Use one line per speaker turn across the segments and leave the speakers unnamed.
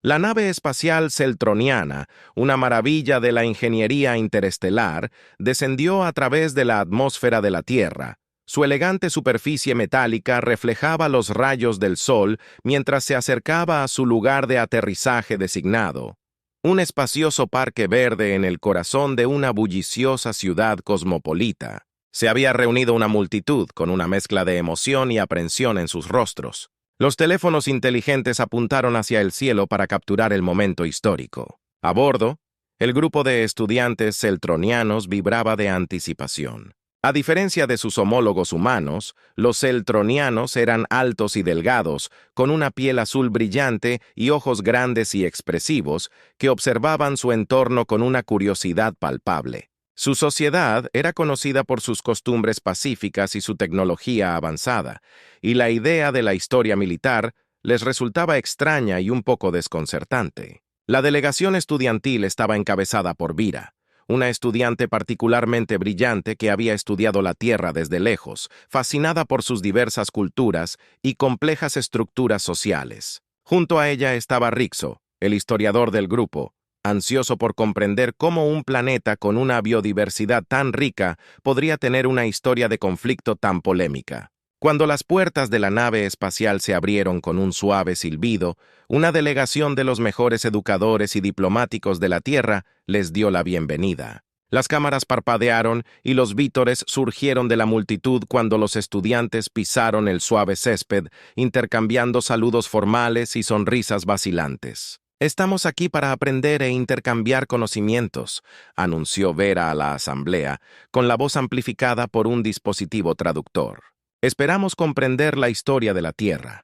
La nave espacial Celtroniana, una maravilla de la ingeniería interestelar, descendió a través de la atmósfera de la Tierra. Su elegante superficie metálica reflejaba los rayos del Sol mientras se acercaba a su lugar de aterrizaje designado. Un espacioso parque verde en el corazón de una bulliciosa ciudad cosmopolita. Se había reunido una multitud con una mezcla de emoción y aprensión en sus rostros. Los teléfonos inteligentes apuntaron hacia el cielo para capturar el momento histórico. A bordo, el grupo de estudiantes celtronianos vibraba de anticipación. A diferencia de sus homólogos humanos, los celtronianos eran altos y delgados, con una piel azul brillante y ojos grandes y expresivos, que observaban su entorno con una curiosidad palpable. Su sociedad era conocida por sus costumbres pacíficas y su tecnología avanzada, y la idea de la historia militar les resultaba extraña y un poco desconcertante. La delegación estudiantil estaba encabezada por Vira, una estudiante particularmente brillante que había estudiado la Tierra desde lejos, fascinada por sus diversas culturas y complejas estructuras sociales. Junto a ella estaba Rixo, el historiador del grupo, ansioso por comprender cómo un planeta con una biodiversidad tan rica podría tener una historia de conflicto tan polémica. Cuando las puertas de la nave espacial se abrieron con un suave silbido, una delegación de los mejores educadores y diplomáticos de la Tierra les dio la bienvenida. Las cámaras parpadearon y los vítores surgieron de la multitud cuando los estudiantes pisaron el suave césped, intercambiando saludos formales y sonrisas vacilantes. «Estamos aquí para aprender e intercambiar conocimientos», anunció Vera a la asamblea, con la voz amplificada por un dispositivo traductor. «Esperamos comprender la historia de la Tierra,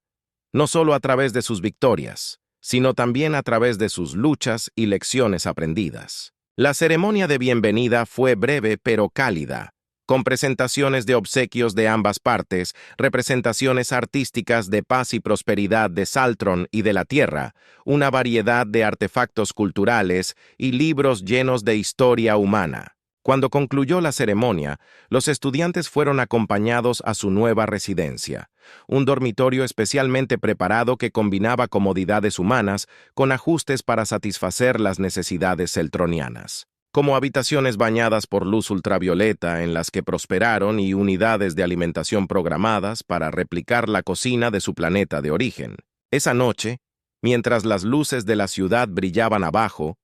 no solo a través de sus victorias, sino también a través de sus luchas y lecciones aprendidas». La ceremonia de bienvenida fue breve pero cálida, con presentaciones de obsequios de ambas partes, representaciones artísticas de paz y prosperidad de Saltron y de la Tierra, una variedad de artefactos culturales y libros llenos de historia humana. Cuando concluyó la ceremonia, los estudiantes fueron acompañados a su nueva residencia, un dormitorio especialmente preparado que combinaba comodidades humanas con ajustes para satisfacer las necesidades celtronianas, como habitaciones bañadas por luz ultravioleta en las que prosperaron y unidades de alimentación programadas para replicar la cocina de su planeta de origen. Esa noche, mientras las luces de la ciudad brillaban abajo,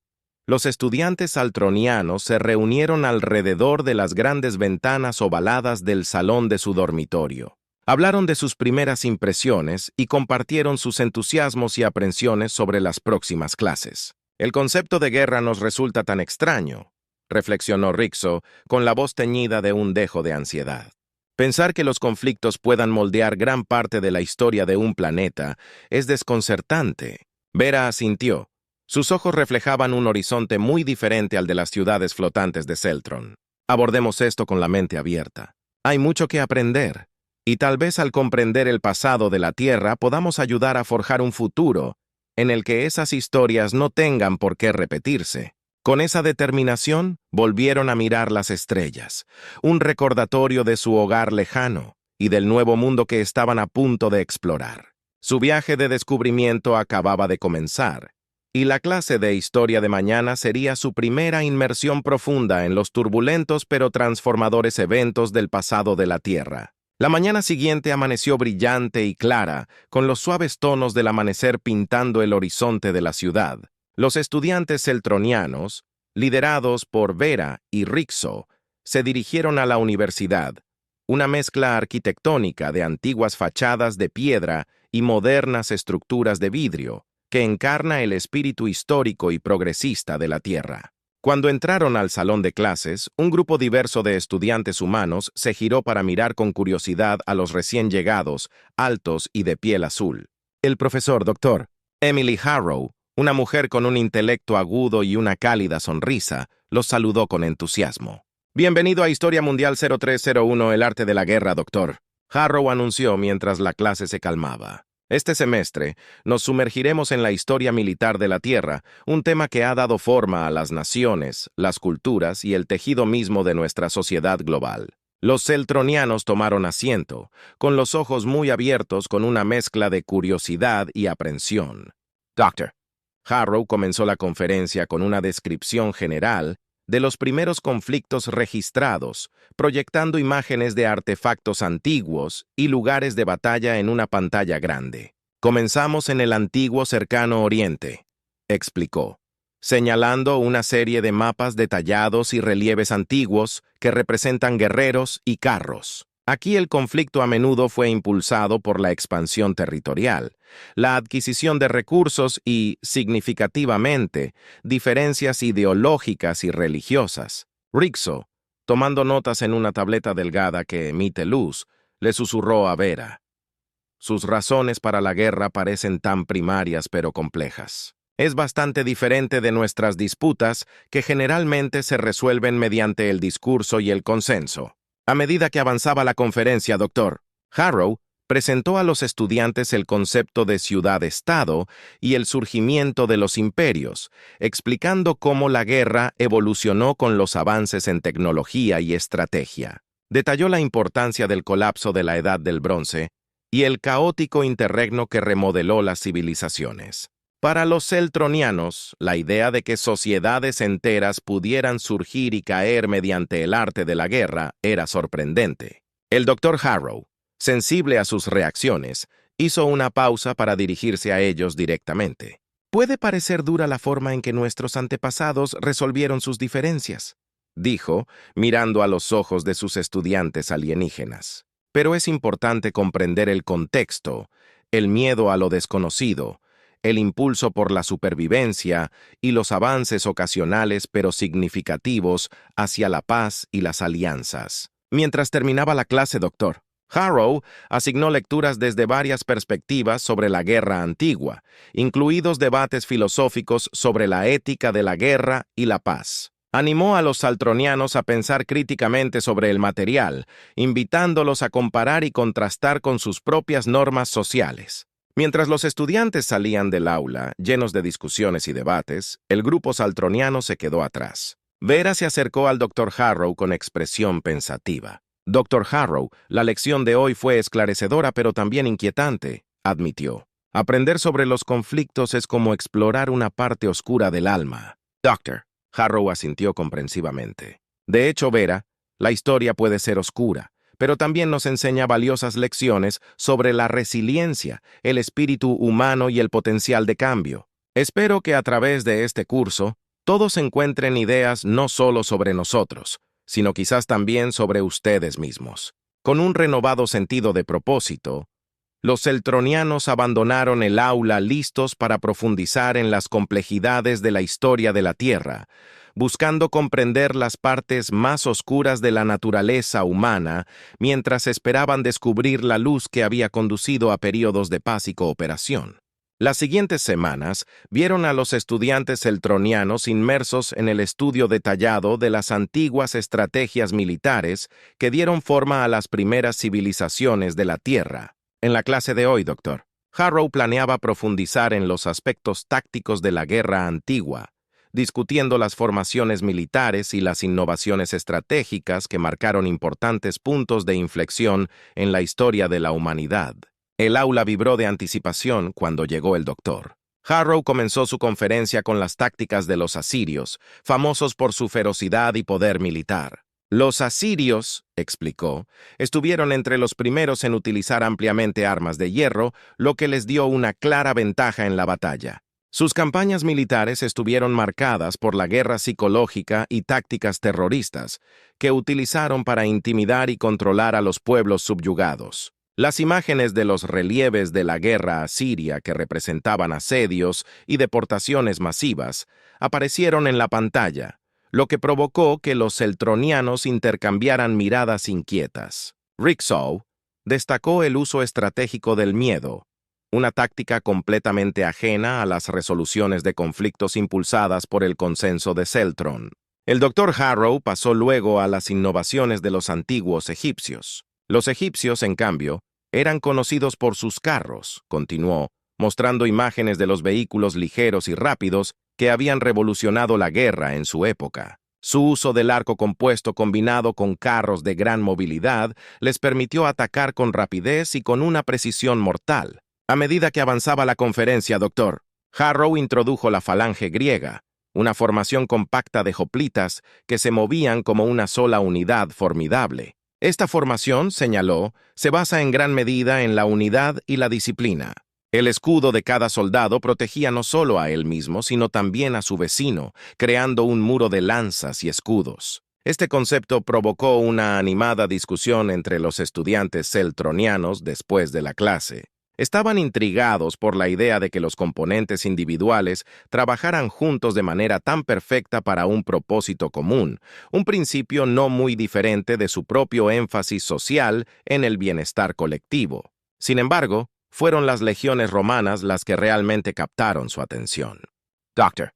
los estudiantes saltronianos se reunieron alrededor de las grandes ventanas ovaladas del salón de su dormitorio. Hablaron de sus primeras impresiones y compartieron sus entusiasmos y aprensiones sobre las próximas clases. «El concepto de guerra nos resulta tan extraño», reflexionó Rixo, con la voz teñida de un dejo de ansiedad. «Pensar que los conflictos puedan moldear gran parte de la historia de un planeta es desconcertante». Vera asintió. Sus ojos reflejaban un horizonte muy diferente al de las ciudades flotantes de Celtron. «Abordemos esto con la mente abierta. Hay mucho que aprender, y tal vez al comprender el pasado de la Tierra podamos ayudar a forjar un futuro en el que esas historias no tengan por qué repetirse». Con esa determinación, volvieron a mirar las estrellas, un recordatorio de su hogar lejano y del nuevo mundo que estaban a punto de explorar. Su viaje de descubrimiento acababa de comenzar, y la clase de historia de mañana sería su primera inmersión profunda en los turbulentos pero transformadores eventos del pasado de la Tierra. La mañana siguiente amaneció brillante y clara, con los suaves tonos del amanecer pintando el horizonte de la ciudad. Los estudiantes celtronianos, liderados por Vera y Rixo, se dirigieron a la universidad, una mezcla arquitectónica de antiguas fachadas de piedra y modernas estructuras de vidrio, que encarna el espíritu histórico y progresista de la Tierra. Cuando entraron al salón de clases, un grupo diverso de estudiantes humanos se giró para mirar con curiosidad a los recién llegados, altos y de piel azul. El profesor, doctor Emily Harrow, una mujer con un intelecto agudo y una cálida sonrisa, los saludó con entusiasmo. «Bienvenido a Historia Mundial 0301, el arte de la guerra, doctor», Harrow anunció mientras la clase se calmaba. «Este semestre nos sumergiremos en la historia militar de la Tierra, un tema que ha dado forma a las naciones, las culturas y el tejido mismo de nuestra sociedad global». Los celtronianos tomaron asiento, con los ojos muy abiertos con una mezcla de curiosidad y aprensión. «Doctor», Harrow comenzó la conferencia con una descripción general de los primeros conflictos registrados, proyectando imágenes de artefactos antiguos y lugares de batalla en una pantalla grande. Comenzamos en el antiguo Cercano Oriente, explicó, señalando una serie de mapas detallados y relieves antiguos que representan guerreros y carros. Aquí el conflicto a menudo fue impulsado por la expansión territorial, la adquisición de recursos y, significativamente, diferencias ideológicas y religiosas. Rixo, tomando notas en una tableta delgada que emite luz, le susurró a Vera. Sus razones para la guerra parecen tan primarias pero complejas. Es bastante diferente de nuestras disputas que generalmente se resuelven mediante el discurso y el consenso. A medida que avanzaba la conferencia, Dr. Harrow presentó a los estudiantes el concepto de ciudad-estado y el surgimiento de los imperios, explicando cómo la guerra evolucionó con los avances en tecnología y estrategia. Detalló la importancia del colapso de la Edad del Bronce y el caótico interregno que remodeló las civilizaciones. Para los celtronianos, la idea de que sociedades enteras pudieran surgir y caer mediante el arte de la guerra era sorprendente. El Dr. Harrow, sensible a sus reacciones, hizo una pausa para dirigirse a ellos directamente. Puede parecer dura la forma en que nuestros antepasados resolvieron sus diferencias, dijo, mirando a los ojos de sus estudiantes alienígenas. Pero es importante comprender el contexto, el miedo a lo desconocido, el impulso por la supervivencia y los avances ocasionales pero significativos hacia la paz y las alianzas. Mientras terminaba la clase, Dr. Harrow asignó lecturas desde varias perspectivas sobre la guerra antigua, incluidos debates filosóficos sobre la ética de la guerra y la paz. Animó a los saltronianos a pensar críticamente sobre el material, invitándolos a comparar y contrastar con sus propias normas sociales. Mientras los estudiantes salían del aula, llenos de discusiones y debates, el grupo saltroniano se quedó atrás. Vera se acercó al Dr. Harrow con expresión pensativa. Dr. Harrow, la lección de hoy fue esclarecedora pero también inquietante, admitió. Aprender sobre los conflictos es como explorar una parte oscura del alma. Doctor, Harrow asintió comprensivamente. De hecho, Vera, la historia puede ser oscura, pero también nos enseña valiosas lecciones sobre la resiliencia, el espíritu humano y el potencial de cambio. Espero que a través de este curso, todos encuentren ideas no solo sobre nosotros, sino quizás también sobre ustedes mismos. Con un renovado sentido de propósito, los celtronianos abandonaron el aula listos para profundizar en las complejidades de la historia de la Tierra, buscando comprender las partes más oscuras de la naturaleza humana mientras esperaban descubrir la luz que había conducido a periodos de paz y cooperación. Las siguientes semanas vieron a los estudiantes celtronianos inmersos en el estudio detallado de las antiguas estrategias militares que dieron forma a las primeras civilizaciones de la Tierra. En la clase de hoy, Dr. Harrow planeaba profundizar en los aspectos tácticos de la guerra antigua, discutiendo las formaciones militares y las innovaciones estratégicas que marcaron importantes puntos de inflexión en la historia de la humanidad. El aula vibró de anticipación cuando llegó el doctor. Harrow comenzó su conferencia con las tácticas de los asirios, famosos por su ferocidad y poder militar. Los asirios, explicó, estuvieron entre los primeros en utilizar ampliamente armas de hierro, lo que les dio una clara ventaja en la batalla. Sus campañas militares estuvieron marcadas por la guerra psicológica y tácticas terroristas, que utilizaron para intimidar y controlar a los pueblos subyugados. Las imágenes de los relieves de la guerra asiria que representaban asedios y deportaciones masivas aparecieron en la pantalla, lo que provocó que los celtronianos intercambiaran miradas inquietas. Rixo destacó el uso estratégico del miedo, una táctica completamente ajena a las resoluciones de conflictos impulsadas por el consenso de Celtron. El Dr. Harrow pasó luego a las innovaciones de los antiguos egipcios. Los egipcios, en cambio, eran conocidos por sus carros, continuó, mostrando imágenes de los vehículos ligeros y rápidos que habían revolucionado la guerra en su época. Su uso del arco compuesto combinado con carros de gran movilidad les permitió atacar con rapidez y con una precisión mortal. A medida que avanzaba la conferencia, Dr. Harrow introdujo la falange griega, una formación compacta de hoplitas que se movían como una sola unidad formidable. Esta formación, señaló, se basa en gran medida en la unidad y la disciplina. El escudo de cada soldado protegía no solo a él mismo, sino también a su vecino, creando un muro de lanzas y escudos. Este concepto provocó una animada discusión entre los estudiantes celtronianos después de la clase. Estaban intrigados por la idea de que los componentes individuales trabajaran juntos de manera tan perfecta para un propósito común, un principio no muy diferente de su propio énfasis social en el bienestar colectivo. Sin embargo, fueron las legiones romanas las que realmente captaron su atención. Dr.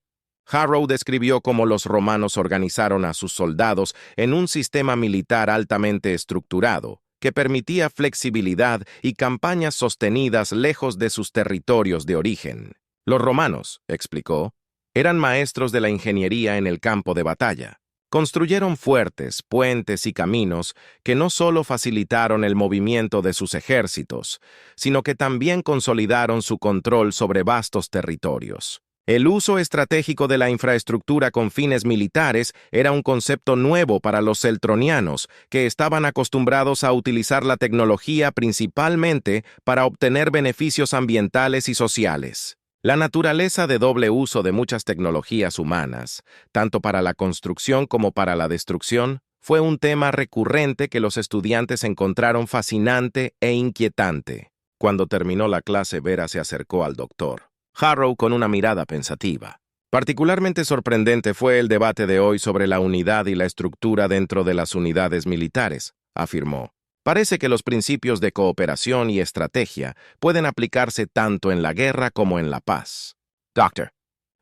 Harrow describió cómo los romanos organizaron a sus soldados en un sistema militar altamente estructurado, que permitía flexibilidad y campañas sostenidas lejos de sus territorios de origen. Los romanos, explicó, eran maestros de la ingeniería en el campo de batalla. Construyeron fuertes, puentes y caminos que no solo facilitaron el movimiento de sus ejércitos, sino que también consolidaron su control sobre vastos territorios. El uso estratégico de la infraestructura con fines militares era un concepto nuevo para los celtronianos, que estaban acostumbrados a utilizar la tecnología principalmente para obtener beneficios ambientales y sociales. La naturaleza de doble uso de muchas tecnologías humanas, tanto para la construcción como para la destrucción, fue un tema recurrente que los estudiantes encontraron fascinante e inquietante. Cuando terminó la clase, Vera se acercó al doctor Harrow con una mirada pensativa. Particularmente sorprendente fue el debate de hoy sobre la unidad y la estructura dentro de las unidades militares, afirmó. Parece que los principios de cooperación y estrategia pueden aplicarse tanto en la guerra como en la paz. Doctor.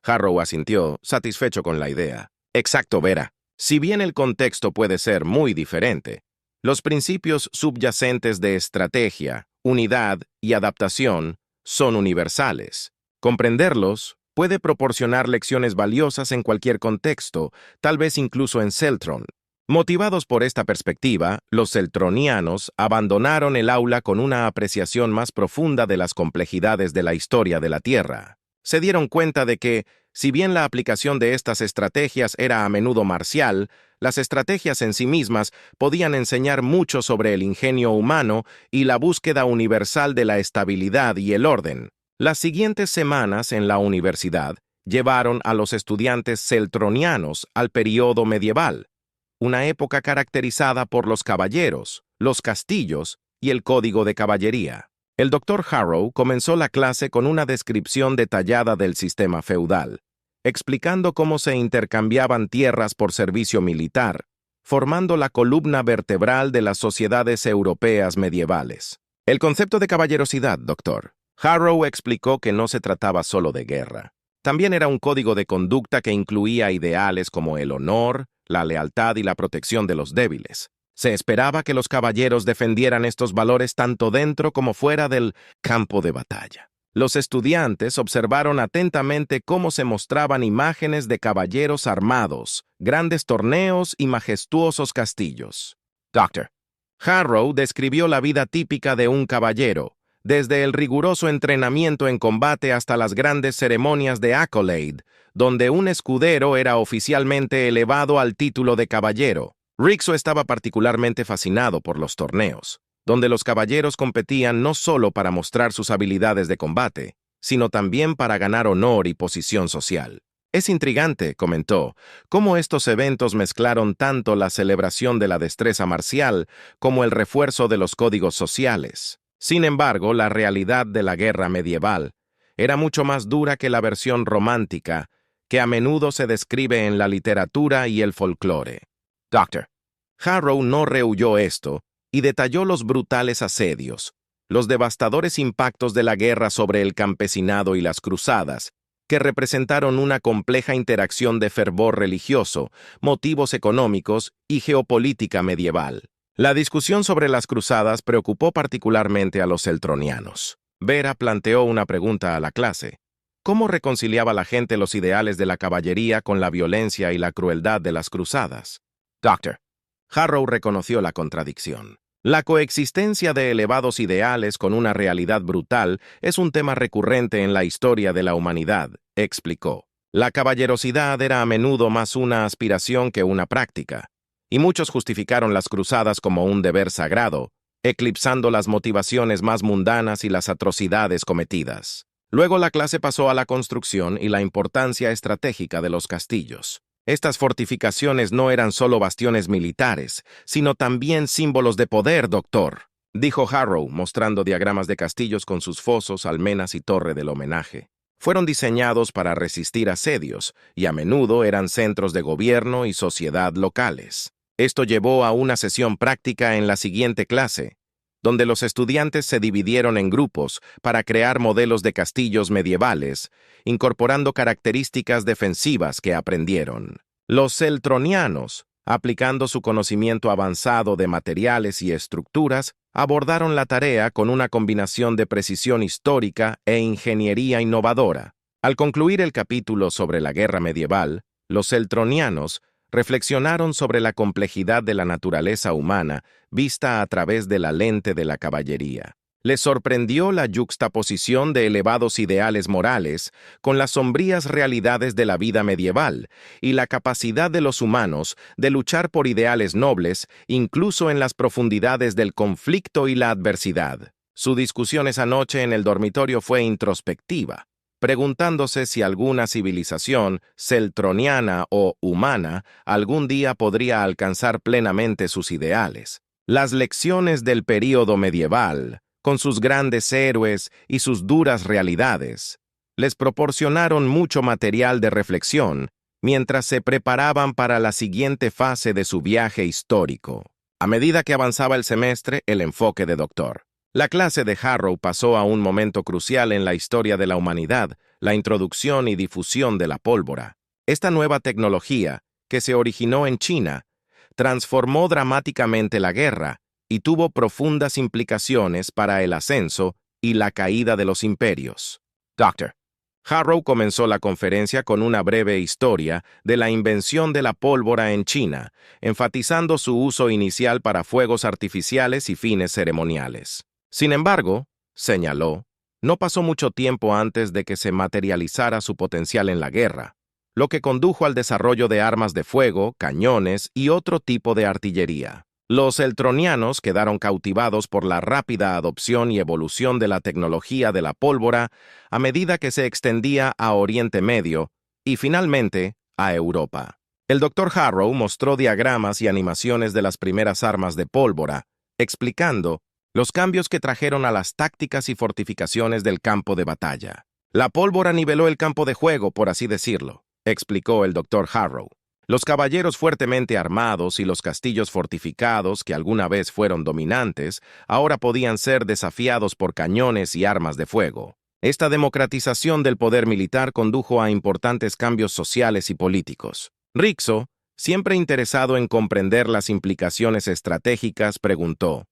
Harrow asintió, satisfecho con la idea. Exacto, Vera. Si bien el contexto puede ser muy diferente, los principios subyacentes de estrategia, unidad y adaptación son universales. Comprenderlos puede proporcionar lecciones valiosas en cualquier contexto, tal vez incluso en Celtron. Motivados por esta perspectiva, los celtronianos abandonaron el aula con una apreciación más profunda de las complejidades de la historia de la Tierra. Se dieron cuenta de que, si bien la aplicación de estas estrategias era a menudo marcial, las estrategias en sí mismas podían enseñar mucho sobre el ingenio humano y la búsqueda universal de la estabilidad y el orden. Las siguientes semanas en la universidad llevaron a los estudiantes celtronianos al período medieval, una época caracterizada por los caballeros, los castillos y el código de caballería. El doctor Harrow comenzó la clase con una descripción detallada del sistema feudal, explicando cómo se intercambiaban tierras por servicio militar, formando la columna vertebral de las sociedades europeas medievales. El concepto de caballerosidad, doctor. Harrow explicó que no se trataba solo de guerra. También era un código de conducta que incluía ideales como el honor, la lealtad y la protección de los débiles. Se esperaba que los caballeros defendieran estos valores tanto dentro como fuera del campo de batalla. Los estudiantes observaron atentamente cómo se mostraban imágenes de caballeros armados, grandes torneos y majestuosos castillos. Dr. Harrow describió la vida típica de un caballero, desde el riguroso entrenamiento en combate hasta las grandes ceremonias de accolade, donde un escudero era oficialmente elevado al título de caballero. Rixo estaba particularmente fascinado por los torneos, donde los caballeros competían no solo para mostrar sus habilidades de combate, sino también para ganar honor y posición social. Es intrigante, comentó, cómo estos eventos mezclaron tanto la celebración de la destreza marcial como el refuerzo de los códigos sociales. Sin embargo, la realidad de la guerra medieval era mucho más dura que la versión romántica que a menudo se describe en la literatura y el folclore. Dr. Harrow no rehuyó esto y detalló los brutales asedios, los devastadores impactos de la guerra sobre el campesinado y las cruzadas, que representaron una compleja interacción de fervor religioso, motivos económicos y geopolítica medieval. La discusión sobre las cruzadas preocupó particularmente a los celtronianos. Vera planteó una pregunta a la clase. ¿Cómo reconciliaba la gente los ideales de la caballería con la violencia y la crueldad de las cruzadas? Dr. Harrow reconoció la contradicción. La coexistencia de elevados ideales con una realidad brutal es un tema recurrente en la historia de la humanidad, explicó. La caballerosidad era a menudo más una aspiración que una práctica, y muchos justificaron las cruzadas como un deber sagrado, eclipsando las motivaciones más mundanas y las atrocidades cometidas. Luego la clase pasó a la construcción y la importancia estratégica de los castillos. Estas fortificaciones no eran solo bastiones militares, sino también símbolos de poder, doctor, dijo Harrow, mostrando diagramas de castillos con sus fosos, almenas y torre del homenaje. Fueron diseñados para resistir asedios y a menudo eran centros de gobierno y sociedad locales. Esto llevó a una sesión práctica en la siguiente clase, donde los estudiantes se dividieron en grupos para crear modelos de castillos medievales, incorporando características defensivas que aprendieron. Los celtronianos, aplicando su conocimiento avanzado de materiales y estructuras, abordaron la tarea con una combinación de precisión histórica e ingeniería innovadora. Al concluir el capítulo sobre la guerra medieval, los celtronianos reflexionaron sobre la complejidad de la naturaleza humana vista a través de la lente de la caballería. Les sorprendió la yuxtaposición de elevados ideales morales con las sombrías realidades de la vida medieval y la capacidad de los humanos de luchar por ideales nobles incluso en las profundidades del conflicto y la adversidad. Su discusión esa noche en el dormitorio fue introspectiva, preguntándose si alguna civilización, celtroniana o humana, algún día podría alcanzar plenamente sus ideales. Las lecciones del período medieval, con sus grandes héroes y sus duras realidades, les proporcionaron mucho material de reflexión mientras se preparaban para la siguiente fase de su viaje histórico. A medida que avanzaba el semestre, el enfoque de Dr. La clase de Harrow pasó a un momento crucial en la historia de la humanidad, la introducción y difusión de la pólvora. Esta nueva tecnología, que se originó en China, transformó dramáticamente la guerra y tuvo profundas implicaciones para el ascenso y la caída de los imperios. Dr. Harrow comenzó la conferencia con una breve historia de la invención de la pólvora en China, enfatizando su uso inicial para fuegos artificiales y fines ceremoniales. Sin embargo, señaló, no pasó mucho tiempo antes de que se materializara su potencial en la guerra, lo que condujo al desarrollo de armas de fuego, cañones y otro tipo de artillería. Los celtronianos quedaron cautivados por la rápida adopción y evolución de la tecnología de la pólvora a medida que se extendía a Oriente Medio y, finalmente, a Europa. El Dr. Harrow mostró diagramas y animaciones de las primeras armas de pólvora, explicando los cambios que trajeron a las tácticas y fortificaciones del campo de batalla. La pólvora niveló el campo de juego, por así decirlo, explicó el Dr. Harrow. Los caballeros fuertemente armados y los castillos fortificados que alguna vez fueron dominantes, ahora podían ser desafiados por cañones y armas de fuego. Esta democratización del poder militar condujo a importantes cambios sociales y políticos. Rixo, siempre interesado en comprender las implicaciones estratégicas, preguntó: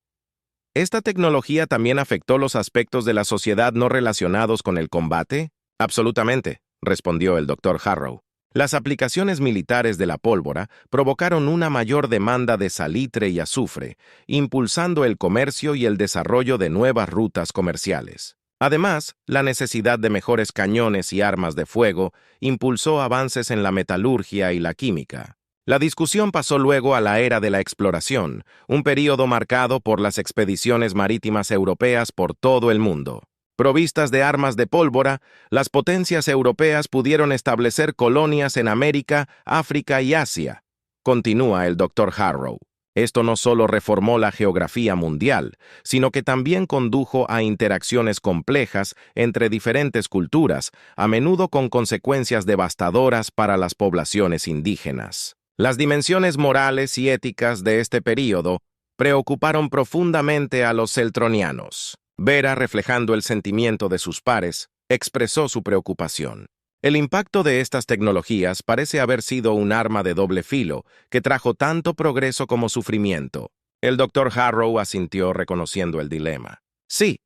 ¿esta tecnología también afectó los aspectos de la sociedad no relacionados con el combate? Absolutamente, respondió el Dr. Harrow. Las aplicaciones militares de la pólvora provocaron una mayor demanda de salitre y azufre, impulsando el comercio y el desarrollo de nuevas rutas comerciales. Además, la necesidad de mejores cañones y armas de fuego impulsó avances en la metalurgia y la química. La discusión pasó luego a la era de la exploración, un período marcado por las expediciones marítimas europeas por todo el mundo. Provistas de armas de pólvora, las potencias europeas pudieron establecer colonias en América, África y Asia. Continúa el Dr. Harrow. Esto no solo reformó la geografía mundial, sino que también condujo a interacciones complejas entre diferentes culturas, a menudo con consecuencias devastadoras para las poblaciones indígenas. Las dimensiones morales y éticas de este período preocuparon profundamente a los celtronianos. Vera, reflejando el sentimiento de sus pares, expresó su preocupación. El impacto de estas tecnologías parece haber sido un arma de doble filo que trajo tanto progreso como sufrimiento. El Dr. Harrow asintió reconociendo el dilema. Sí,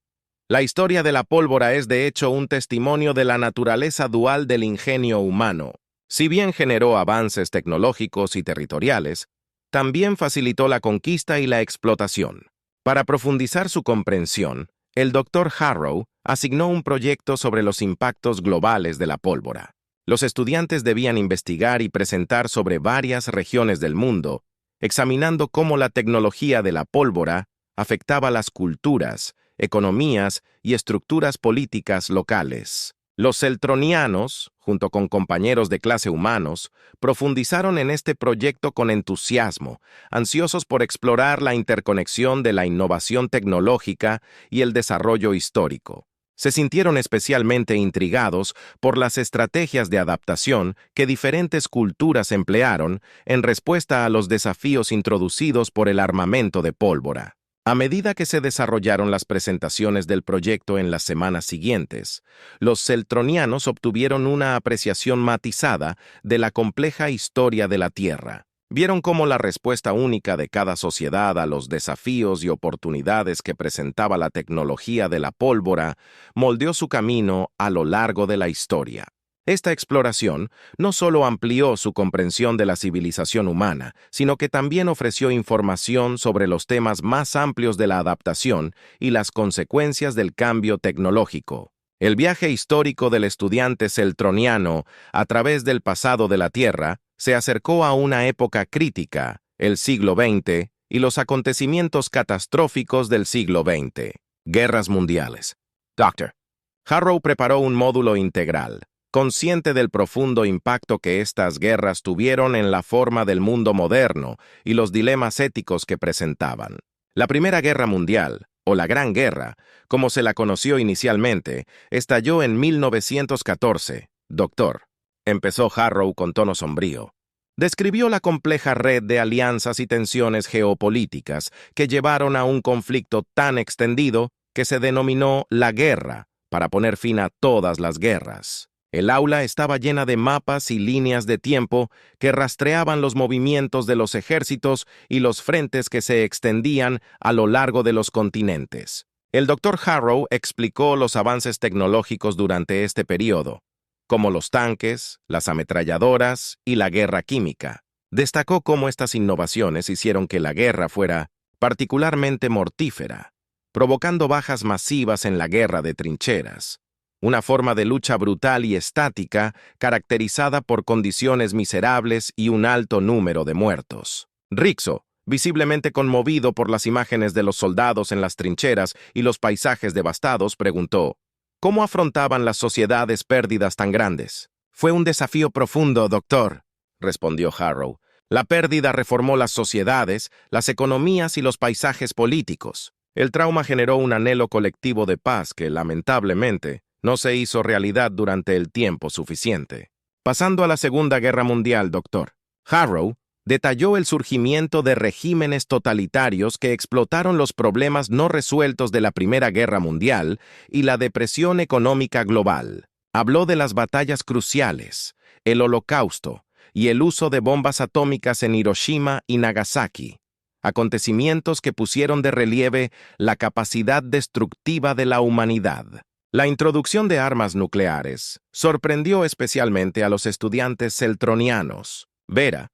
la historia de la pólvora es de hecho un testimonio de la naturaleza dual del ingenio humano. Si bien generó avances tecnológicos y territoriales, también facilitó la conquista y la explotación. Para profundizar su comprensión, el Dr. Harrow asignó un proyecto sobre los impactos globales de la pólvora. Los estudiantes debían investigar y presentar sobre varias regiones del mundo, examinando cómo la tecnología de la pólvora afectaba las culturas, economías y estructuras políticas locales. Los celtronianos, junto con compañeros de clase humanos, profundizaron en este proyecto con entusiasmo, ansiosos por explorar la interconexión de la innovación tecnológica y el desarrollo histórico. Se sintieron especialmente intrigados por las estrategias de adaptación que diferentes culturas emplearon en respuesta a los desafíos introducidos por el armamento de pólvora. A medida que se desarrollaron las presentaciones del proyecto en las semanas siguientes, los celtronianos obtuvieron una apreciación matizada de la compleja historia de la Tierra. Vieron cómo la respuesta única de cada sociedad a los desafíos y oportunidades que presentaba la tecnología de la pólvora moldeó su camino a lo largo de la historia. Esta exploración no solo amplió su comprensión de la civilización humana, sino que también ofreció información sobre los temas más amplios de la adaptación y las consecuencias del cambio tecnológico. El viaje histórico del estudiante celtroniano a través del pasado de la Tierra se acercó a una época crítica, el siglo XX, y los acontecimientos catastróficos del siglo XX. Guerras mundiales. Dr. Harrow preparó un módulo integral, consciente del profundo impacto que estas guerras tuvieron en la forma del mundo moderno y los dilemas éticos que presentaban. La Primera Guerra Mundial, o la Gran Guerra, como se la conoció inicialmente, estalló en 1914. Doctor, empezó Harrow con tono sombrío. Describió la compleja red de alianzas y tensiones geopolíticas que llevaron a un conflicto tan extendido que se denominó la guerra, para poner fin a todas las guerras. El aula estaba llena de mapas y líneas de tiempo que rastreaban los movimientos de los ejércitos y los frentes que se extendían a lo largo de los continentes. El Dr. Harrow explicó los avances tecnológicos durante este periodo, como los tanques, las ametralladoras y la guerra química. Destacó cómo estas innovaciones hicieron que la guerra fuera particularmente mortífera, provocando bajas masivas en la guerra de trincheras. Una forma de lucha brutal y estática caracterizada por condiciones miserables y un alto número de muertos. Rixo, visiblemente conmovido por las imágenes de los soldados en las trincheras y los paisajes devastados, preguntó, ¿cómo afrontaban las sociedades pérdidas tan grandes? Fue un desafío profundo, doctor, respondió Harrow. La pérdida reformó las sociedades, las economías y los paisajes políticos. El trauma generó un anhelo colectivo de paz que, lamentablemente, no se hizo realidad durante el tiempo suficiente. Pasando a la Segunda Guerra Mundial, doctor. Harrow detalló el surgimiento de regímenes totalitarios que explotaron los problemas no resueltos de la Primera Guerra Mundial y la depresión económica global. Habló de las batallas cruciales, el Holocausto y el uso de bombas atómicas en Hiroshima y Nagasaki, acontecimientos que pusieron de relieve la capacidad destructiva de la humanidad. La introducción de armas nucleares sorprendió especialmente a los estudiantes celtronianos. Vera,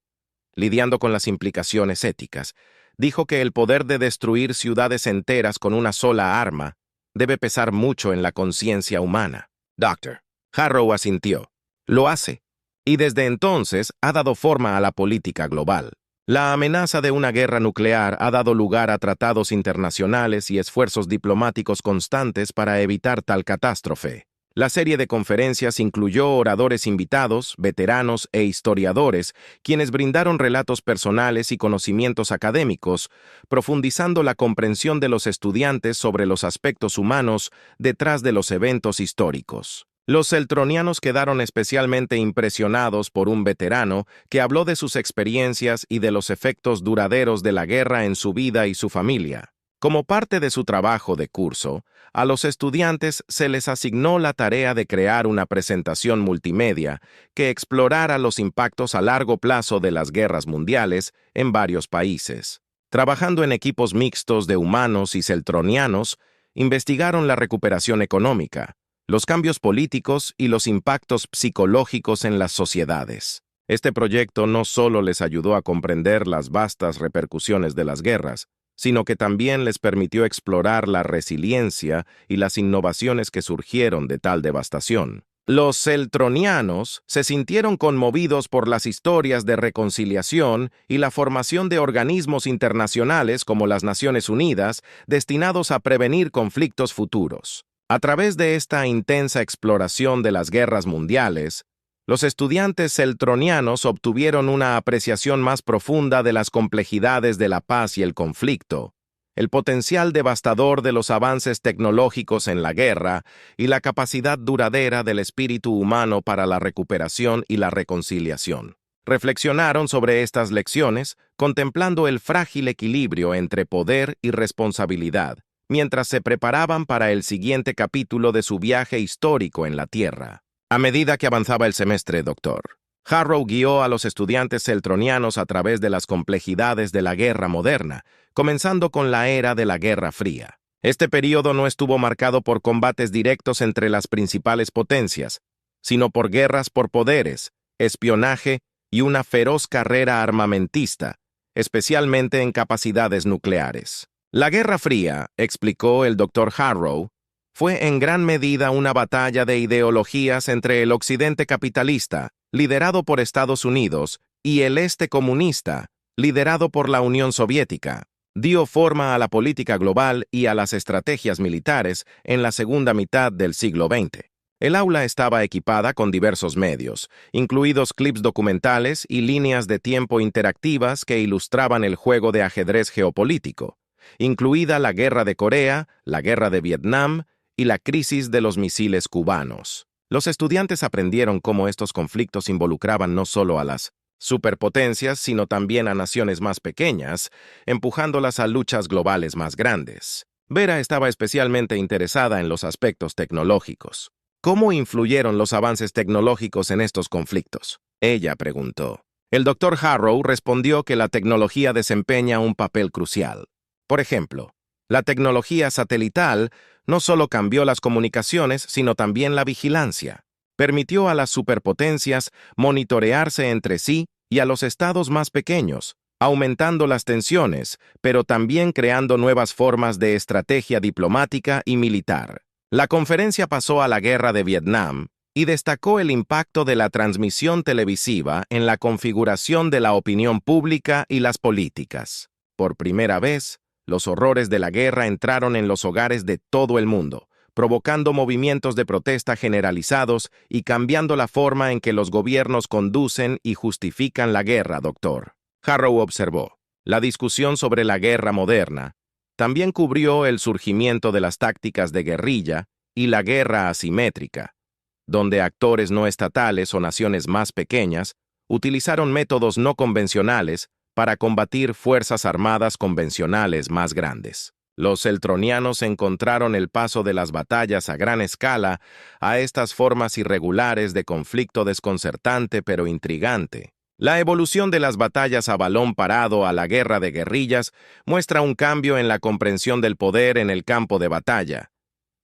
lidiando con las implicaciones éticas, dijo que el poder de destruir ciudades enteras con una sola arma debe pesar mucho en la conciencia humana. Dr. Harrow asintió. Lo hace. Y desde entonces ha dado forma a la política global. La amenaza de una guerra nuclear ha dado lugar a tratados internacionales y esfuerzos diplomáticos constantes para evitar tal catástrofe. La serie de conferencias incluyó oradores invitados, veteranos e historiadores, quienes brindaron relatos personales y conocimientos académicos, profundizando la comprensión de los estudiantes sobre los aspectos humanos detrás de los eventos históricos. Los celtronianos quedaron especialmente impresionados por un veterano que habló de sus experiencias y de los efectos duraderos de la guerra en su vida y su familia. Como parte de su trabajo de curso, a los estudiantes se les asignó la tarea de crear una presentación multimedia que explorara los impactos a largo plazo de las guerras mundiales en varios países. Trabajando en equipos mixtos de humanos y celtronianos, investigaron la recuperación económica, los cambios políticos y los impactos psicológicos en las sociedades. Este proyecto no solo les ayudó a comprender las vastas repercusiones de las guerras, sino que también les permitió explorar la resiliencia y las innovaciones que surgieron de tal devastación. Los celtronianos se sintieron conmovidos por las historias de reconciliación y la formación de organismos internacionales como las Naciones Unidas, destinados a prevenir conflictos futuros. A través de esta intensa exploración de las guerras mundiales, los estudiantes celtronianos obtuvieron una apreciación más profunda de las complejidades de la paz y el conflicto, el potencial devastador de los avances tecnológicos en la guerra y la capacidad duradera del espíritu humano para la recuperación y la reconciliación. Reflexionaron sobre estas lecciones, contemplando el frágil equilibrio entre poder y responsabilidad, mientras se preparaban para el siguiente capítulo de su viaje histórico en la Tierra. A medida que avanzaba el semestre, Dr. Harrow guió a los estudiantes celtronianos a través de las complejidades de la guerra moderna, comenzando con la era de la Guerra Fría. Este período no estuvo marcado por combates directos entre las principales potencias, sino por guerras por poderes, espionaje y una feroz carrera armamentista, especialmente en capacidades nucleares. La Guerra Fría, explicó el Dr. Harrow, fue en gran medida una batalla de ideologías entre el occidente capitalista, liderado por Estados Unidos, y el este comunista, liderado por la Unión Soviética. Dio forma a la política global y a las estrategias militares en la segunda mitad del siglo XX. El aula estaba equipada con diversos medios, incluidos clips documentales y líneas de tiempo interactivas que ilustraban el juego de ajedrez geopolítico, incluida la Guerra de Corea, la Guerra de Vietnam y la crisis de los misiles cubanos. Los estudiantes aprendieron cómo estos conflictos involucraban no solo a las superpotencias, sino también a naciones más pequeñas, empujándolas a luchas globales más grandes. Vera estaba especialmente interesada en los aspectos tecnológicos. ¿Cómo influyeron los avances tecnológicos en estos conflictos?, ella preguntó. El Dr. Harrow respondió que la tecnología desempeña un papel crucial. Por ejemplo, la tecnología satelital no solo cambió las comunicaciones, sino también la vigilancia. Permitió a las superpotencias monitorearse entre sí y a los estados más pequeños, aumentando las tensiones, pero también creando nuevas formas de estrategia diplomática y militar. La conferencia pasó a la Guerra de Vietnam y destacó el impacto de la transmisión televisiva en la configuración de la opinión pública y las políticas. Por primera vez, los horrores de la guerra entraron en los hogares de todo el mundo, provocando movimientos de protesta generalizados y cambiando la forma en que los gobiernos conducen y justifican la guerra, Dr. Harrow observó. La discusión sobre la guerra moderna también cubrió el surgimiento de las tácticas de guerrilla y la guerra asimétrica, donde actores no estatales o naciones más pequeñas utilizaron métodos no convencionales para combatir fuerzas armadas convencionales más grandes. Los celtronianos encontraron el paso de las batallas a gran escala a estas formas irregulares de conflicto desconcertante pero intrigante. La evolución de las batallas a balón parado a la guerra de guerrillas muestra un cambio en la comprensión del poder en el campo de batalla,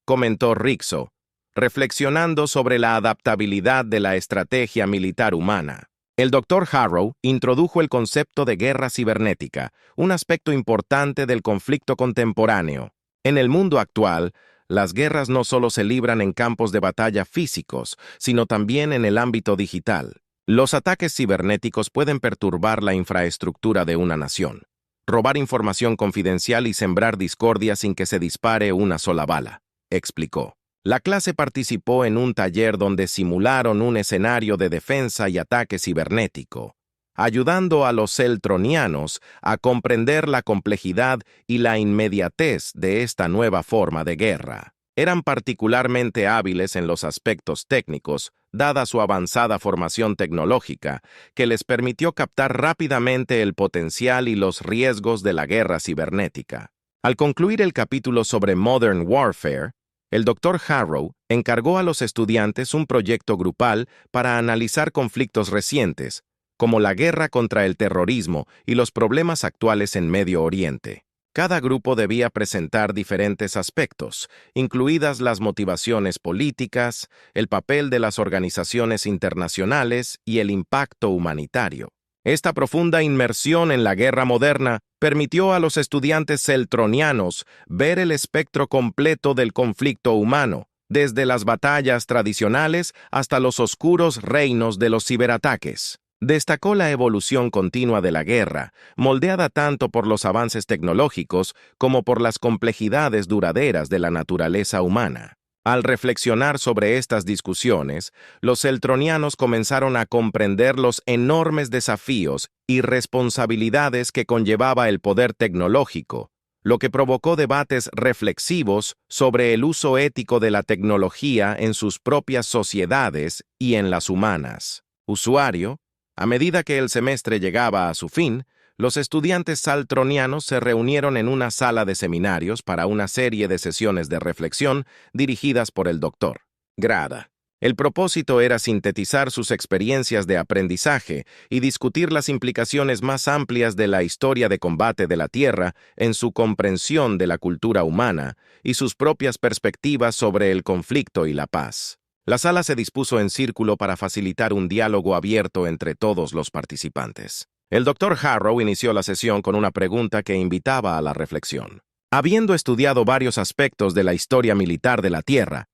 comentó Rixo, reflexionando sobre la adaptabilidad de la estrategia militar humana. El Dr. Harrow introdujo el concepto de guerra cibernética, un aspecto importante del conflicto contemporáneo. En el mundo actual, las guerras no solo se libran en campos de batalla físicos, sino también en el ámbito digital. Los ataques cibernéticos pueden perturbar la infraestructura de una nación, robar información confidencial y sembrar discordia sin que se dispare una sola bala, explicó. La clase participó en un taller donde simularon un escenario de defensa y ataque cibernético, ayudando a los celtronianos a comprender la complejidad y la inmediatez de esta nueva forma de guerra. Eran particularmente hábiles en los aspectos técnicos, dada su avanzada formación tecnológica, que les permitió captar rápidamente el potencial y los riesgos de la guerra cibernética. Al concluir el capítulo sobre Modern Warfare, el Dr. Harrow encargó a los estudiantes un proyecto grupal para analizar conflictos recientes, como la guerra contra el terrorismo y los problemas actuales en Medio Oriente. Cada grupo debía presentar diferentes aspectos, incluidas las motivaciones políticas, el papel de las organizaciones internacionales y el impacto humanitario. Esta profunda inmersión en la guerra moderna permitió a los estudiantes celtronianos ver el espectro completo del conflicto humano, desde las batallas tradicionales hasta los oscuros reinos de los ciberataques. Destacó la evolución continua de la guerra, moldeada tanto por los avances tecnológicos como por las complejidades duraderas de la naturaleza humana. Al reflexionar sobre estas discusiones, los celtronianos comenzaron a comprender los enormes desafíos y responsabilidades que conllevaba el poder tecnológico, lo que provocó debates reflexivos sobre el uso ético de la tecnología en sus propias sociedades y en las humanas. Usuario, a medida que el semestre llegaba a su fin, los estudiantes celtronianos se reunieron en una sala de seminarios para una serie de sesiones de reflexión dirigidas por el Dr. Grada. El propósito era sintetizar sus experiencias de aprendizaje y discutir las implicaciones más amplias de la historia de combate de la Tierra en su comprensión de la cultura humana y sus propias perspectivas sobre el conflicto y la paz. La sala se dispuso en círculo para facilitar un diálogo abierto entre todos los participantes. El Dr. Harrow inició la sesión con una pregunta que invitaba a la reflexión. Habiendo estudiado varios aspectos de la historia militar de la Tierra,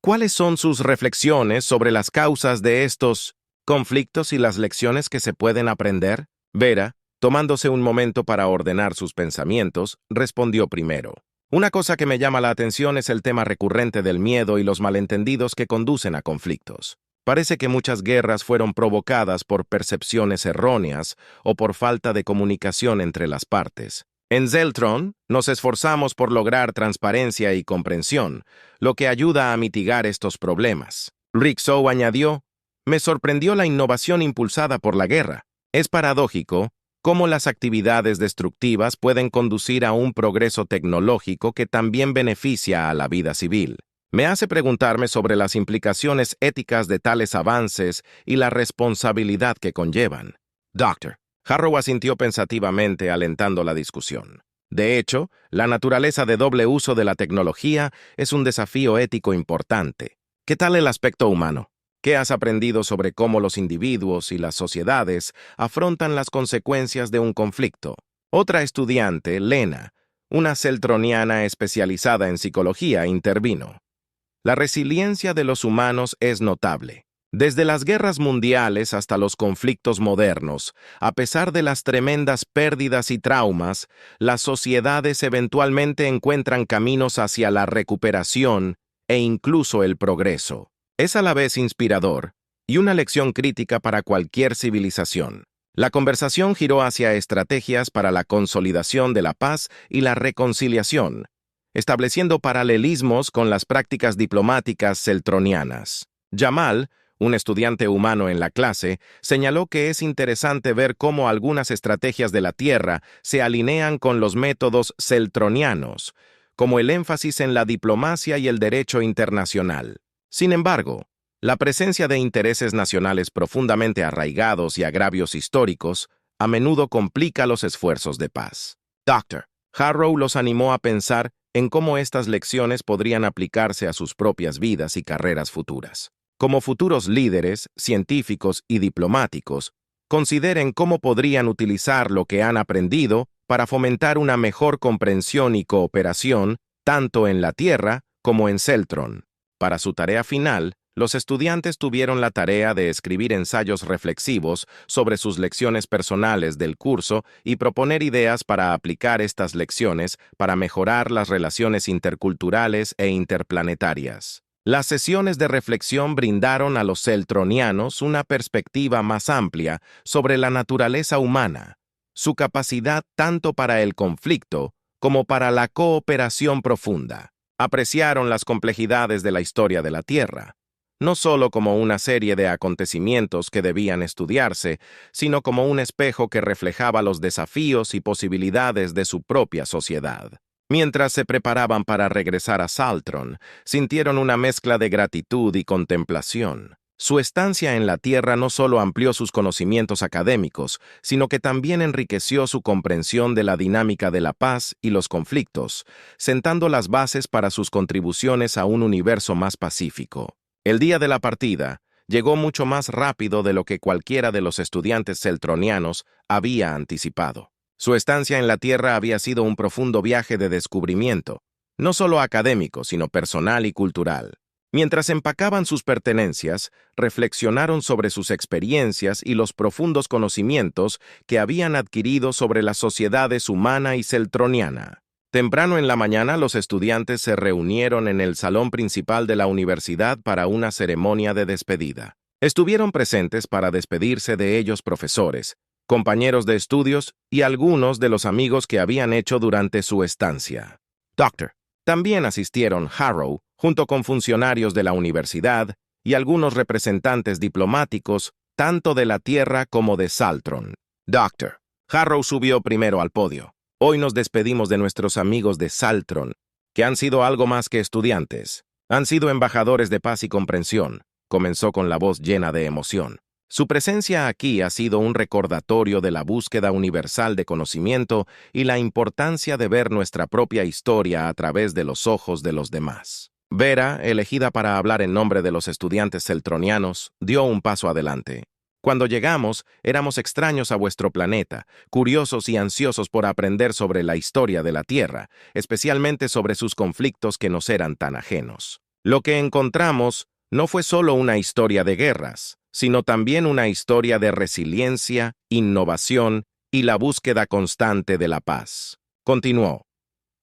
¿cuáles son sus reflexiones sobre las causas de estos conflictos y las lecciones que se pueden aprender? Vera, tomándose un momento para ordenar sus pensamientos, respondió primero. Una cosa que me llama la atención es el tema recurrente del miedo y los malentendidos que conducen a conflictos. Parece que muchas guerras fueron provocadas por percepciones erróneas o por falta de comunicación entre las partes. En Zeltron, nos esforzamos por lograr transparencia y comprensión, lo que ayuda a mitigar estos problemas. Ricksow añadió, me sorprendió la innovación impulsada por la guerra. Es paradójico cómo las actividades destructivas pueden conducir a un progreso tecnológico que también beneficia a la vida civil. Me hace preguntarme sobre las implicaciones éticas de tales avances y la responsabilidad que conllevan. Doctor. Harrow asintió pensativamente, alentando la discusión. De hecho, la naturaleza de doble uso de la tecnología es un desafío ético importante. ¿Qué tal el aspecto humano? ¿Qué has aprendido sobre cómo los individuos y las sociedades afrontan las consecuencias de un conflicto? Otra estudiante, Lena, una celtroniana especializada en psicología, intervino. La resiliencia de los humanos es notable. Desde las guerras mundiales hasta los conflictos modernos, a pesar de las tremendas pérdidas y traumas, las sociedades eventualmente encuentran caminos hacia la recuperación e incluso el progreso. Es a la vez inspirador y una lección crítica para cualquier civilización. La conversación giró hacia estrategias para la consolidación de la paz y la reconciliación, estableciendo paralelismos con las prácticas diplomáticas celtronianas. Jamal, un estudiante humano en la clase, señaló que es interesante ver cómo algunas estrategias de la Tierra se alinean con los métodos celtronianos, como el énfasis en la diplomacia y el derecho internacional. Sin embargo, la presencia de intereses nacionales profundamente arraigados y agravios históricos a menudo complica los esfuerzos de paz. Dr. Harrow los animó a pensar en cómo estas lecciones podrían aplicarse a sus propias vidas y carreras futuras. Como futuros líderes, científicos y diplomáticos, consideren cómo podrían utilizar lo que han aprendido para fomentar una mejor comprensión y cooperación tanto en la Tierra como en Zeltron. Para su tarea final, los estudiantes tuvieron la tarea de escribir ensayos reflexivos sobre sus lecciones personales del curso y proponer ideas para aplicar estas lecciones para mejorar las relaciones interculturales e interplanetarias. Las sesiones de reflexión brindaron a los celtronianos una perspectiva más amplia sobre la naturaleza humana, su capacidad tanto para el conflicto como para la cooperación profunda. Apreciaron las complejidades de la historia de la Tierra, no solo como una serie de acontecimientos que debían estudiarse, sino como un espejo que reflejaba los desafíos y posibilidades de su propia sociedad. Mientras se preparaban para regresar a Zeltron, sintieron una mezcla de gratitud y contemplación. Su estancia en la Tierra no solo amplió sus conocimientos académicos, sino que también enriqueció su comprensión de la dinámica de la paz y los conflictos, sentando las bases para sus contribuciones a un universo más pacífico. El día de la partida, llegó mucho más rápido de lo que cualquiera de los estudiantes celtronianos había anticipado. Su estancia en la Tierra había sido un profundo viaje de descubrimiento, no solo académico, sino personal y cultural. Mientras empacaban sus pertenencias, reflexionaron sobre sus experiencias y los profundos conocimientos que habían adquirido sobre las sociedades humana y celtroniana. Temprano en la mañana, los estudiantes se reunieron en el salón principal de la universidad para una ceremonia de despedida. Estuvieron presentes para despedirse de ellos profesores, compañeros de estudios y algunos de los amigos que habían hecho durante su estancia. Doctor. También asistieron Harrow, junto con funcionarios de la universidad y algunos representantes diplomáticos, tanto de la Tierra como de Saltron. Doctor. Harrow subió primero al podio. Hoy nos despedimos de nuestros amigos de Saltron, que han sido algo más que estudiantes. Han sido embajadores de paz y comprensión, comenzó con la voz llena de emoción. Su presencia aquí ha sido un recordatorio de la búsqueda universal de conocimiento y la importancia de ver nuestra propia historia a través de los ojos de los demás. Vera, elegida para hablar en nombre de los estudiantes celtronianos, dio un paso adelante. Cuando llegamos, éramos extraños a vuestro planeta, curiosos y ansiosos por aprender sobre la historia de la Tierra, especialmente sobre sus conflictos que nos eran tan ajenos. Lo que encontramos no fue solo una historia de guerras, sino también una historia de resiliencia, innovación y la búsqueda constante de la paz. Continuó.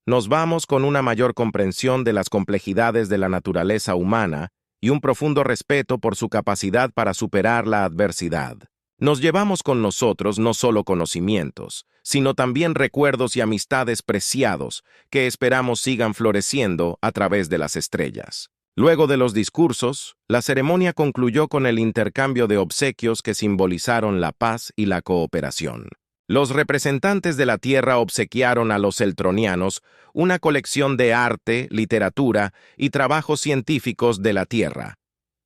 Nos vamos con una mayor comprensión de las complejidades de la naturaleza humana y un profundo respeto por su capacidad para superar la adversidad. Nos llevamos con nosotros no solo conocimientos, sino también recuerdos y amistades preciados que esperamos sigan floreciendo a través de las estrellas. Luego de los discursos, la ceremonia concluyó con el intercambio de obsequios que simbolizaron la paz y la cooperación. Los representantes de la Tierra obsequiaron a los celtronianos una colección de arte, literatura y trabajos científicos de la Tierra,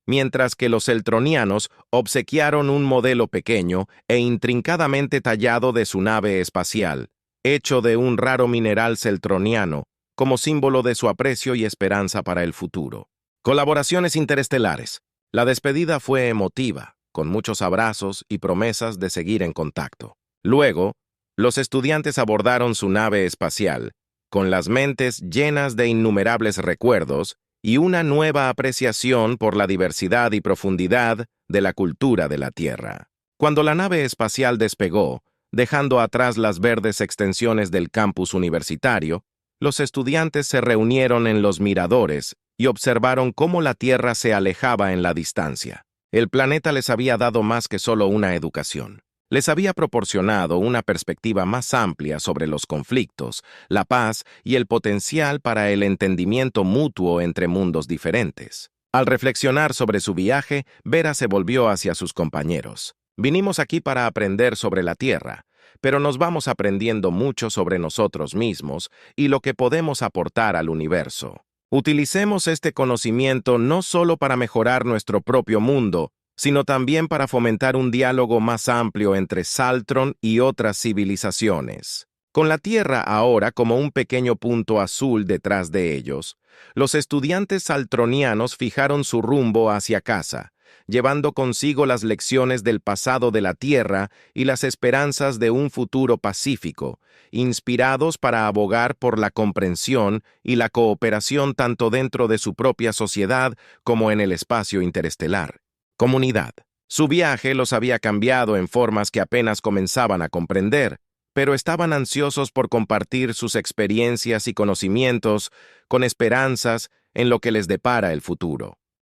mientras que los celtronianos obsequiaron un modelo pequeño e intrincadamente tallado de su nave espacial, hecho de un raro mineral celtroniano, como símbolo de su aprecio y esperanza para el futuro. Colaboraciones interestelares. La despedida fue emotiva, con muchos abrazos y promesas de seguir en contacto. Luego, los estudiantes abordaron su nave espacial, con las mentes llenas de innumerables recuerdos y una nueva apreciación por la diversidad y profundidad de la cultura de la Tierra. Cuando la nave espacial despegó, dejando atrás las verdes extensiones del campus universitario, los estudiantes se reunieron en los miradores y observaron cómo la Tierra se alejaba en la distancia. El planeta les había dado más que solo una educación. Les había proporcionado una perspectiva más amplia sobre los conflictos, la paz y el potencial para el entendimiento mutuo entre mundos diferentes. Al reflexionar sobre su viaje, Vera se volvió hacia sus compañeros. Vinimos aquí para aprender sobre la Tierra, pero nos vamos aprendiendo mucho sobre nosotros mismos y lo que podemos aportar al universo. Utilicemos este conocimiento no solo para mejorar nuestro propio mundo, sino también para fomentar un diálogo más amplio entre Saltron y otras civilizaciones. Con la Tierra ahora como un pequeño punto azul detrás de ellos, los estudiantes saltronianos fijaron su rumbo hacia casa, llevando consigo las lecciones del pasado de la Tierra y las esperanzas de un futuro pacífico, inspirados para abogar por la comprensión y la cooperación tanto dentro de su propia sociedad como en el espacio interestelar. Comunidad. Su viaje los había cambiado en formas que apenas comenzaban a comprender, pero estaban ansiosos por compartir sus experiencias y conocimientos con esperanzas en lo que les depara el futuro.